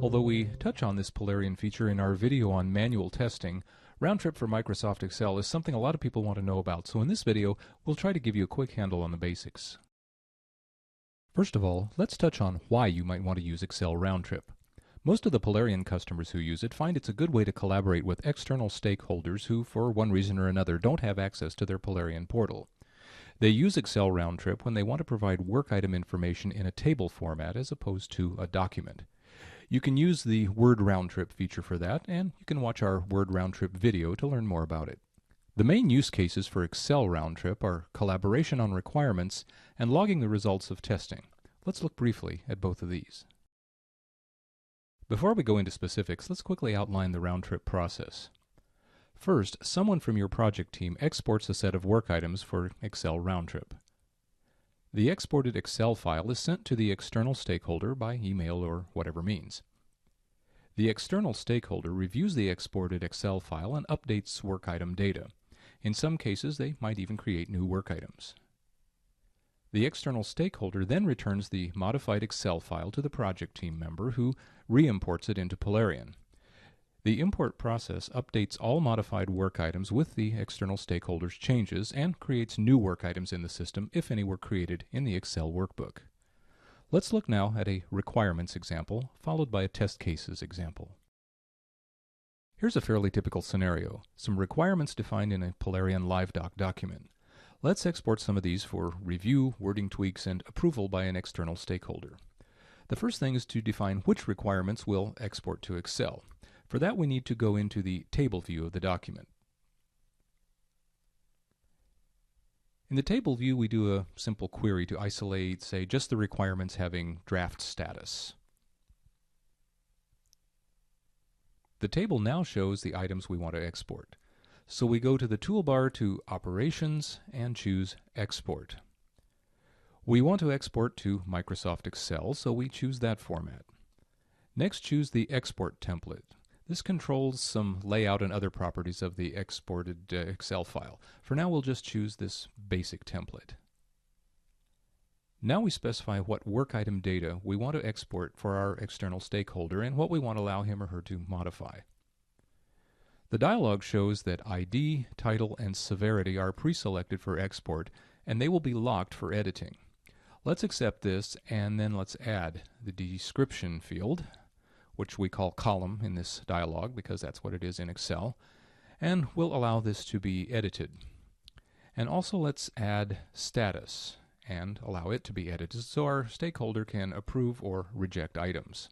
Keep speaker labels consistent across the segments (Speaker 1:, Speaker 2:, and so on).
Speaker 1: Although we touch on this Polarian feature in our video on manual testing, round trip for Microsoft Excel is something a lot of people want to know about, so in this video we'll try to give you a quick handle on the basics. First of all, let's touch on why you might want to use Excel round trip. Most of the Polarian customers who use it find it's a good way to collaborate with external stakeholders who, for one reason or another, don't have access to their Polarian portal. They use Excel round trip when they want to provide work item information in a table format as opposed to a document. You can use the Word round trip feature for that, and you can watch our Word round trip video to learn more about it. The main use cases for Excel round trip are collaboration on requirements and logging the results of testing. Let's look briefly at both of these. Before we go into specifics, let's quickly outline the round trip process. First, someone from your project team exports a set of work items for Excel round trip. The exported Excel file is sent to the external stakeholder by email or whatever means. The external stakeholder reviews the exported Excel file and updates work item data. In some cases, they might even create new work items. The external stakeholder then returns the modified Excel file to the project team member who re-imports it into Polarian. The import process updates all modified work items with the external stakeholder's changes and creates new work items in the system if any were created in the Excel workbook. Let's look now at a requirements example followed by a test cases example. Here's a fairly typical scenario, some requirements defined in a Polarian LiveDoc document. Let's export some of these for review, wording tweaks, and approval by an external stakeholder. The first thing is to define which requirements we'll export to Excel. For that, we need to go into the table view of the document. In the table view, we do a simple query to isolate, say, just the requirements having draft status. The table now shows the items we want to export. So we go to the toolbar to Operations and choose Export. We want to export to Microsoft Excel, so we choose that format. Next, choose the Export template. This controls some layout and other properties of the exported Excel file. For now, we'll just choose this basic template. Now we specify what work item data we want to export for our external stakeholder and what we want to allow him or her to modify. The dialog shows that ID, title, and severity are pre-selected for export, and they will be locked for editing. Let's accept this, and then let's add the description field, which we call column in this dialog because that's what it is in Excel, and we'll allow this to be edited. And also let's add status and allow it to be edited so our stakeholder can approve or reject items.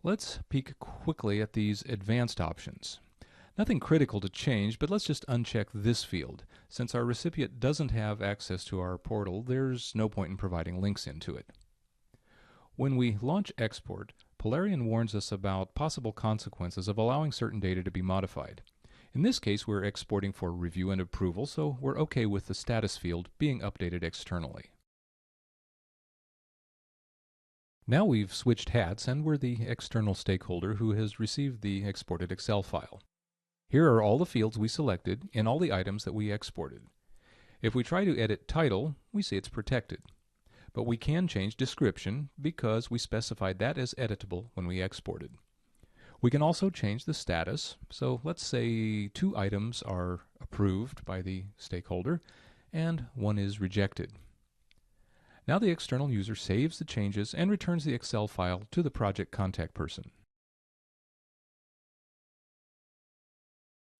Speaker 1: Let's peek quickly at these advanced options. Nothing critical to change, but let's just uncheck this field. Since our recipient doesn't have access to our portal, there's no point in providing links into it. When we launch export, Polarian warns us about possible consequences of allowing certain data to be modified. In this case, we're exporting for review and approval, so we're okay with the status field being updated externally. Now we've switched hats and we're the external stakeholder who has received the exported Excel file. Here are all the fields we selected in all the items that we exported. If we try to edit title, we see it's protected. But we can change description because we specified that as editable when we exported. We can also change the status, so let's say 2 items are approved by the stakeholder and 1 is rejected. Now the external user saves the changes and returns the Excel file to the project contact person.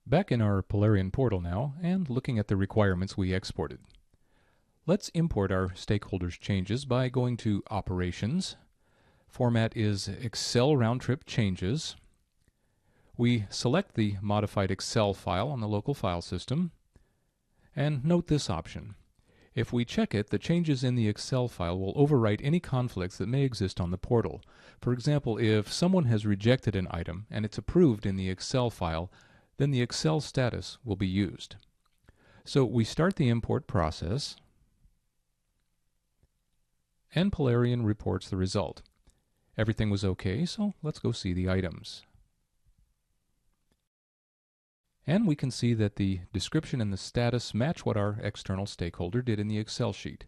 Speaker 1: Back in our Polarian portal now, and looking at the requirements we exported. Let's import our stakeholder's changes by going to Operations. Format is Excel round trip changes. We select the modified Excel file on the local file system, and note this option. If we check it, the changes in the Excel file will overwrite any conflicts that may exist on the portal. For example, if someone has rejected an item and it's approved in the Excel file, then the Excel status will be used. So we start the import process, and Polarian reports the result. Everything was okay, so let's go see the items. And we can see that the description and the status match what our external stakeholder did in the Excel sheet.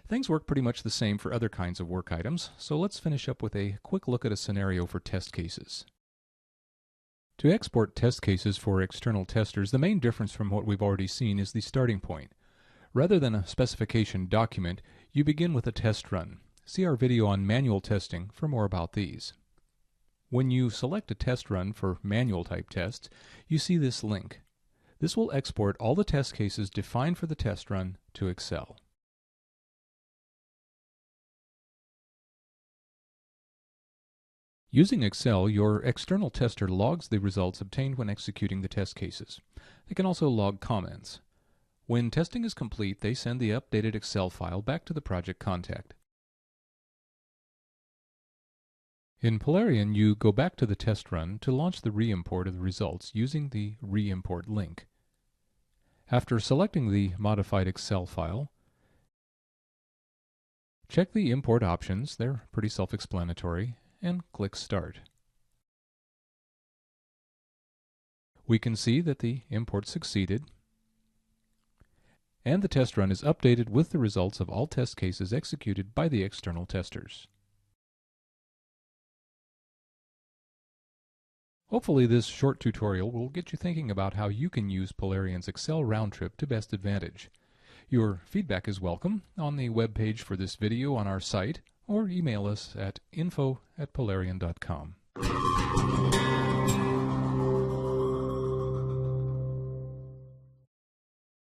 Speaker 1: Things work pretty much the same for other kinds of work items, so let's finish up with a quick look at a scenario for test cases. To export test cases for external testers, the main difference from what we've already seen is the starting point. Rather than a specification document, you begin with a test run. See our video on manual testing for more about these. When you select a test run for manual type tests, you see this link. This will export all the test cases defined for the test run to Excel. Using Excel, your external tester logs the results obtained when executing the test cases. They can also log comments. When testing is complete, they send the updated Excel file back to the project contact. In Polarian, you go back to the test run to launch the re-import of the results using the re-import link. After selecting the modified Excel file, check the import options, they're pretty self-explanatory, and click Start. We can see that the import succeeded, and the test run is updated with the results of all test cases executed by the external testers. Hopefully this short tutorial will get you thinking about how you can use Polarian's Excel round trip to best advantage. Your feedback is welcome on the web page for this video on our site, or email us at info@polarian.com.